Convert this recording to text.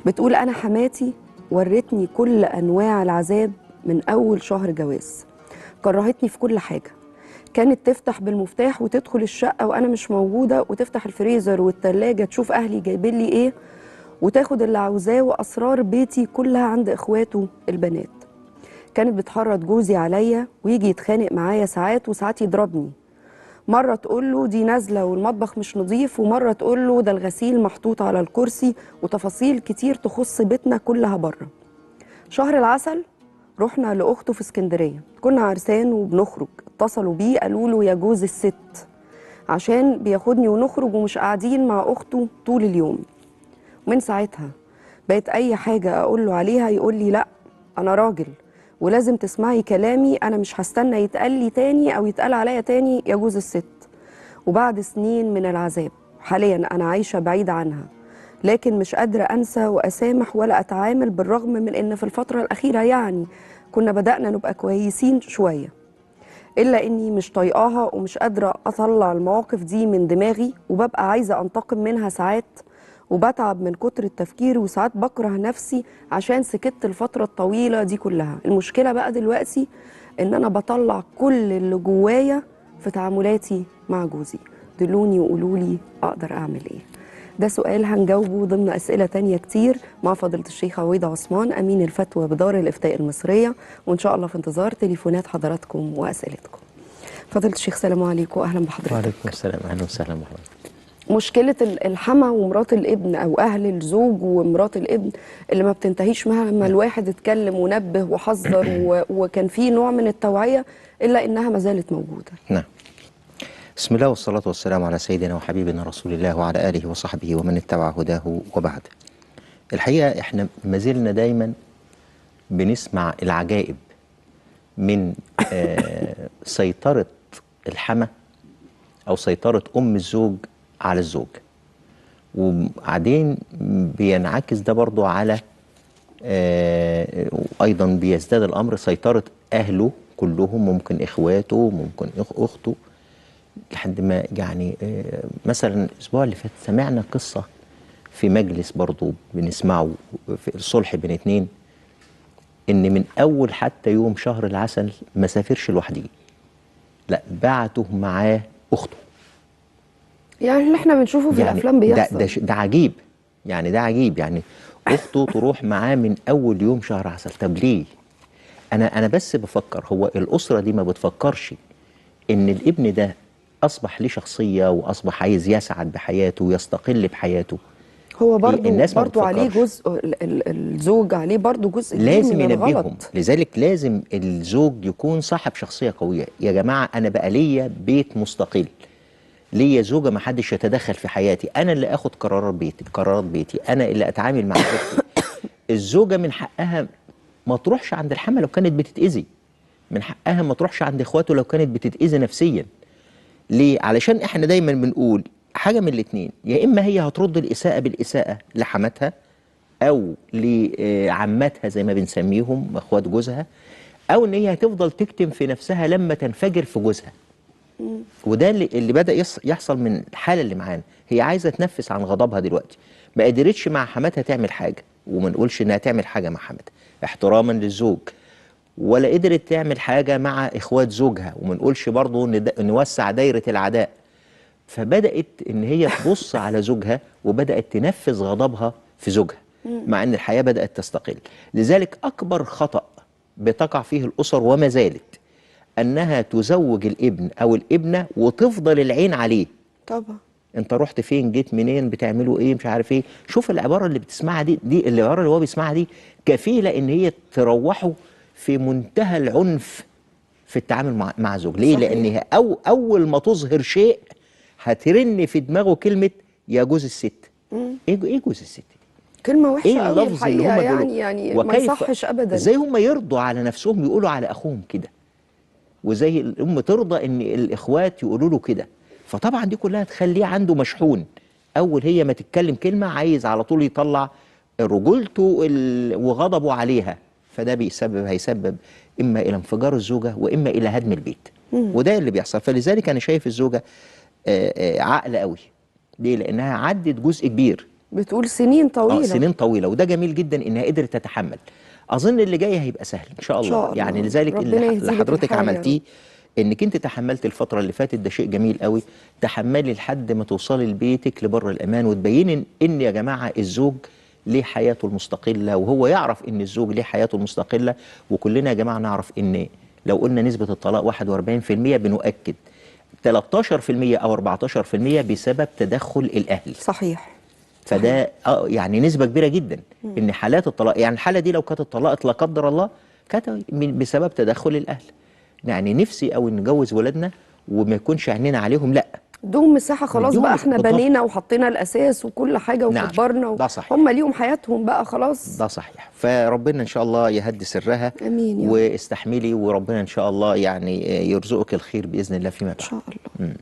بتقول أنا حماتي ورتني كل أنواع العذاب من أول شهر جواز. كرهتني في كل حاجة. كانت تفتح بالمفتاح وتدخل الشقة وأنا مش موجودة، وتفتح الفريزر والتلاجة تشوف أهلي جايبين لي إيه، وتاخد اللي عاوزاه وأسرار بيتي كلها عند إخواته البنات. كانت بتحرض جوزي عليا ويجي يتخانق معايا ساعات، وساعات يضربني. مرة تقول له دي نازلة والمطبخ مش نظيف، ومرة تقول له ده الغسيل محطوط على الكرسي، وتفاصيل كتير تخص بيتنا كلها بره. شهر العسل رحنا لأخته في اسكندرية، كنا عرسان وبنخرج. اتصلوا بيه قالوا له يا جوز الست، عشان بياخدني ونخرج ومش قاعدين مع أخته طول اليوم. ومن ساعتها بقت أي حاجة أقول له عليها يقول لي لأ، أنا راجل ولازم تسمعي كلامي، أنا مش هستنى يتقال لي تاني أو يتقال عليا تاني يا جوز الست. وبعد سنين من العذاب حاليا أنا عايشة بعيد عنها، لكن مش قادرة أنسى وأسامح ولا أتعامل، بالرغم من إن في الفترة الأخيرة يعني كنا بدأنا نبقى كويسين شوية، إلا إني مش طايقاها ومش قادرة أطلع المواقف دي من دماغي، وببقى عايزة أنتقم منها ساعات، وبتعب من كتر التفكير، وساعات بكره نفسي عشان سكت الفترة الطويلة دي كلها. المشكلة بقى دلوقتي إن أنا بطلع كل اللي جوايا في تعاملاتي مع جوزي. دلوني وقولولي أقدر أعمل إيه. ده سؤال هنجاوبه ضمن أسئلة تانية كتير مع فضيلة الشيخة عويضة عثمان أمين الفتوى بدار الإفتاء المصرية، وإن شاء الله في انتظار تليفونات حضراتكم وأسئلتكم. فضيلة الشيخ سلام عليكم وأهلا بحضرتك. وعليكم السلام، أهلا وسهلا بحضرتك. مشكلة الحما ومرات الابن أو أهل الزوج ومرات الابن اللي ما بتنتهيش مهما الواحد اتكلم ونبه وحذر وكان في نوع من التوعية، إلا إنها ما زالت موجودة. نعم. بسم الله والصلاة والسلام على سيدنا وحبيبنا رسول الله وعلى آله وصحبه ومن اتبع هداه وبعد. الحقيقة احنا ما زلنا دايما بنسمع العجائب من سيطرة الحما أو سيطرة أم الزوج على الزوج، وبعدين بينعكس ده برضو على أيضا بيزداد الأمر سيطرة أهله كلهم، ممكن إخواته، ممكن أخته، لحد ما يعني مثلا الأسبوع اللي فات سمعنا قصة في مجلس برضو بنسمعه في الصلح بين اتنين، إن من أول حتى يوم شهر العسل ما سافرش لوحده، لا بعته معاه أخته. يعني اللي احنا بنشوفه في الأفلام بيحصل. ده عجيب، يعني ده عجيب، يعني أخته تروح معاه من أول يوم شهر عسل. طب ليه؟ أنا بس بفكر، هو الأسرة دي ما بتفكرش إن الابن ده أصبح ليه شخصية وأصبح عايز يسعد بحياته ويستقل بحياته؟ هو الناس ما برضو عليه بتفكرش. جزء، الزوج عليه برضو جزء كبير لازم من ينبههم، الغلط. لذلك لازم الزوج يكون صاحب شخصية قوية. يا جماعة أنا بقى ليا بيت مستقل، ليا زوجة ما حدش يتدخل في حياتي، أنا اللي أخد قرارات بيتي، أنا اللي أتعامل مع زوجتي. الزوجة من حقها ما تروحش عند الحما لو كانت بتتأذي، من حقها ما تروحش عند إخواته لو كانت بتتأذي نفسيا. ليه؟ علشان إحنا دايما بنقول حاجة من الاتنين، يا إما هي هترد الإساءة بالإساءة لحماتها أو لعماتها زي ما بنسميهم إخوات جوزها، أو إن هي هتفضل تكتم في نفسها لما تنفجر في جوزها. وده اللي بدأ يحصل من الحالة اللي معانا. هي عايزة تنفس عن غضبها دلوقتي، ما قدرتش مع حماتها تعمل حاجة، وما نقولش إنها تعمل حاجة مع حماتها احتراما للزوج، ولا قدرت تعمل حاجة مع إخوات زوجها، وما نقولش برضه نوسع دايرة العداء. فبدأت إن هي تبص على زوجها وبدأت تنفذ غضبها في زوجها، مع إن الحياة بدأت تستقل. لذلك أكبر خطأ بتقع فيه الأسر وما زالت أنها تزوج الابن أو الابنة وتفضل العين عليه. طبعا. أنت رحت فين، جيت منين، بتعملوا إيه، مش عارف إيه. شوف العبارة اللي بتسمعها دي العبارة اللي هو بيسمعها دي كفيلة إن هي تروحه في منتهى العنف في التعامل مع زوج. ليه؟ صحيح. لأن هي أول ما تظهر شيء هترن في دماغه كلمة يا جوز الست. إيه جوز الست؟ كلمة وحشة إيه قوي اللفظ اللي الحقيقة، هم بيقولوا؟ يعني ما وكيف يصحش أبدا. إزاي هم يرضوا على نفسهم يقولوا على أخوهم كده، وزي الأم ترضى إن الإخوات يقولوا له كده؟ فطبعا دي كلها تخليه عنده مشحون. أول هي ما تتكلم كلمة عايز على طول يطلع رجولته وغضبه عليها، فده هيسبب إما إلى انفجار الزوجة وإما إلى هدم البيت. وده اللي بيحصل. فلذلك أنا شايف الزوجة عاقلة قوي. ليه؟ لأنها عدت جزء كبير بتقول سنين طويله. سنين طويله، وده جميل جدا انها قدرت تتحمل. اظن اللي جاي هيبقى سهل ان شاء الله, يعني لذلك اللي حضرتك عملتيه انك انت تحملت الفتره اللي فاتت، ده شيء جميل قوي. تحملي لحد ما توصلي لبيتك لبر الامان، وتبيني ان يا جماعه الزوج ليه حياته المستقله، وهو يعرف ان الزوج ليه حياته المستقله. وكلنا يا جماعه نعرف ان لو قلنا نسبه الطلاق 41% بنؤكد 13% او 14% بسبب تدخل الاهل. صحيح. فده يعني نسبة كبيرة جدا ان حالات الطلاق، يعني الحالة دي لو كانت اتطلقت لا قدر الله كانت بسبب تدخل الاهل. يعني نفسي او نجوز ولادنا وما يكونش عينينا عليهم، لا ادوهم مساحه خلاص بقى، احنا بالضبط. بنينا وحطينا الاساس وكل حاجه وكبرنا، ده صحيح. هم ليهم حياتهم بقى خلاص. ده صحيح. فربنا ان شاء الله يهدي سرها. امين يا رب. واستحملي، وربنا ان شاء الله يعني يرزقك الخير باذن الله فيما بعد ان شاء الله.